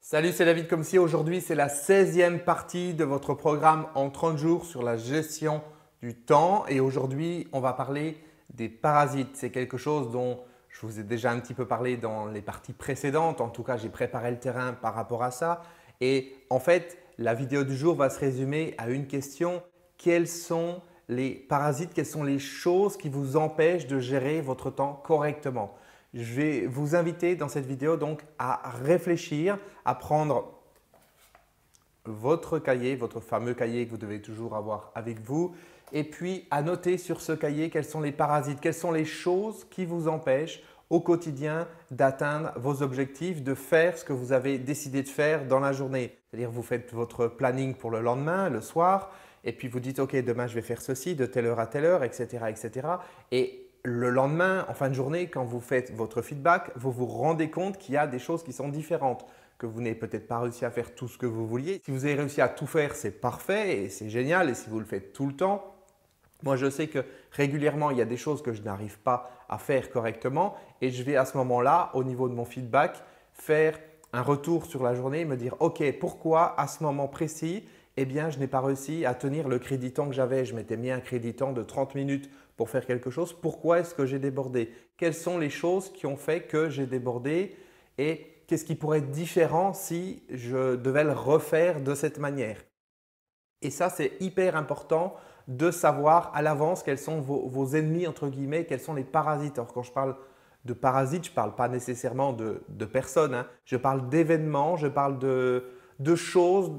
Salut, c'est David Comsi. Aujourd'hui, c'est la 16e partie de votre programme en 30 jours sur la gestion du temps. Et aujourd'hui, on va parler des parasites. C'est quelque chose dont je vous ai déjà un petit peu parlé dans les parties précédentes. En tout cas, j'ai préparé le terrain par rapport à ça. Et en fait, la vidéo du jour va se résumer à une question. Quels sont les parasites? Quelles sont les choses qui vous empêchent de gérer votre temps correctement? Je vais vous inviter dans cette vidéo donc à réfléchir, à prendre votre cahier, votre fameux cahier que vous devez toujours avoir avec vous, et puis à noter sur ce cahier quels sont les parasites, quelles sont les choses qui vous empêchent au quotidien d'atteindre vos objectifs, de faire ce que vous avez décidé de faire dans la journée. C'est-à-dire vous faites votre planning pour le lendemain, le soir, et puis vous dites « Ok, demain je vais faire ceci de telle heure à telle heure, etc. etc. » Et le lendemain, en fin de journée, quand vous faites votre feedback, vous vous rendez compte qu'il y a des choses qui sont différentes, que vous n'avez peut-être pas réussi à faire tout ce que vous vouliez. Si vous avez réussi à tout faire, c'est parfait et c'est génial. Et si vous le faites tout le temps, moi je sais que régulièrement, il y a des choses que je n'arrive pas à faire correctement et je vais à ce moment-là, au niveau de mon feedback, faire un retour sur la journée et me dire « Ok, pourquoi à ce moment précis, eh bien, je n'ai pas réussi à tenir le crédit temps que j'avais. Je m'étais mis un crédit temps de 30 minutes pour faire quelque chose. Pourquoi est-ce que j'ai débordé? Quelles sont les choses qui ont fait que j'ai débordé et qu'est-ce qui pourrait être différent si je devais le refaire de cette manière? Et ça, c'est hyper important de savoir à l'avance quels sont vos ennemis, entre guillemets, quels sont les parasites. Alors, quand je parle de parasites, je ne parle pas nécessairement de personnes, hein. Je parle d'événements, je parle de choses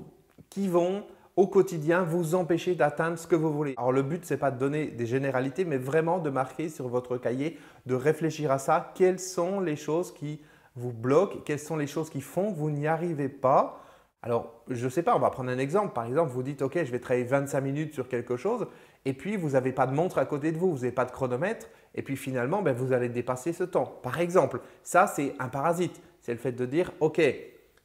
qui vont au quotidien vous empêcher d'atteindre ce que vous voulez. Alors le but, ce n'est pas de donner des généralités, mais vraiment de marquer sur votre cahier, de réfléchir à ça. Quelles sont les choses qui vous bloquent? Quelles sont les choses qui font que vous n'y arrivez pas? Alors, je ne sais pas, on va prendre un exemple. Par exemple, vous dites « Ok, je vais travailler 25 minutes sur quelque chose » et puis vous n'avez pas de montre à côté de vous, vous n'avez pas de chronomètre et puis finalement, vous allez dépasser ce temps. Par exemple, ça, c'est un parasite. C'est le fait de dire « Ok,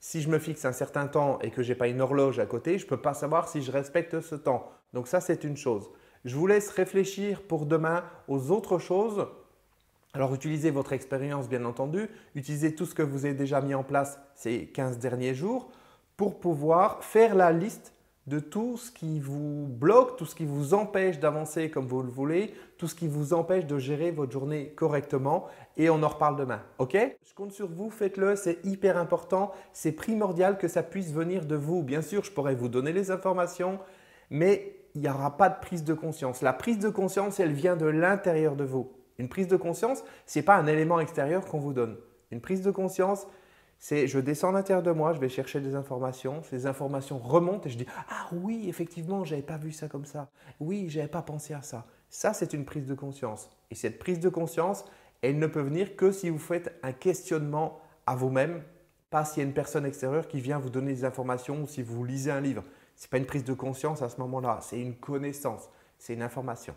si je me fixe un certain temps et que je n'ai pas une horloge à côté, je ne peux pas savoir si je respecte ce temps. » Donc ça, c'est une chose. Je vous laisse réfléchir pour demain aux autres choses. Alors, utilisez votre expérience, bien entendu. Utilisez tout ce que vous avez déjà mis en place ces 15 derniers jours pour pouvoir faire la liste de tout ce qui vous bloque, tout ce qui vous empêche d'avancer comme vous le voulez, tout ce qui vous empêche de gérer votre journée correctement et on en reparle demain. Ok? Je compte sur vous, faites-le, c'est hyper important, c'est primordial que ça puisse venir de vous. Bien sûr, je pourrais vous donner les informations, mais il n'y aura pas de prise de conscience. La prise de conscience, elle vient de l'intérieur de vous. Une prise de conscience, ce n'est pas un élément extérieur qu'on vous donne. Une prise de conscience, c'est je descends à l'intérieur de moi, je vais chercher des informations, ces informations remontent et je dis « Ah oui, effectivement, je n'avais pas vu ça comme ça. Oui, je n'avais pas pensé à ça. » Ça, c'est une prise de conscience. Et cette prise de conscience, elle ne peut venir que si vous faites un questionnement à vous-même, pas s'il y a une personne extérieure qui vient vous donner des informations ou si vous lisez un livre. Ce n'est pas une prise de conscience à ce moment-là, c'est une connaissance, c'est une information.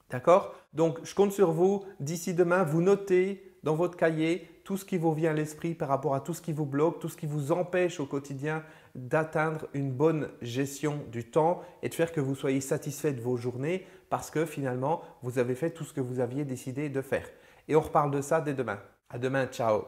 D'accord? Donc, je compte sur vous. D'ici demain, vous notez dans votre cahier tout ce qui vous vient à l'esprit par rapport à tout ce qui vous bloque, tout ce qui vous empêche au quotidien d'atteindre une bonne gestion du temps et de faire que vous soyez satisfait de vos journées parce que finalement, vous avez fait tout ce que vous aviez décidé de faire. Et on reparle de ça dès demain. À demain, ciao!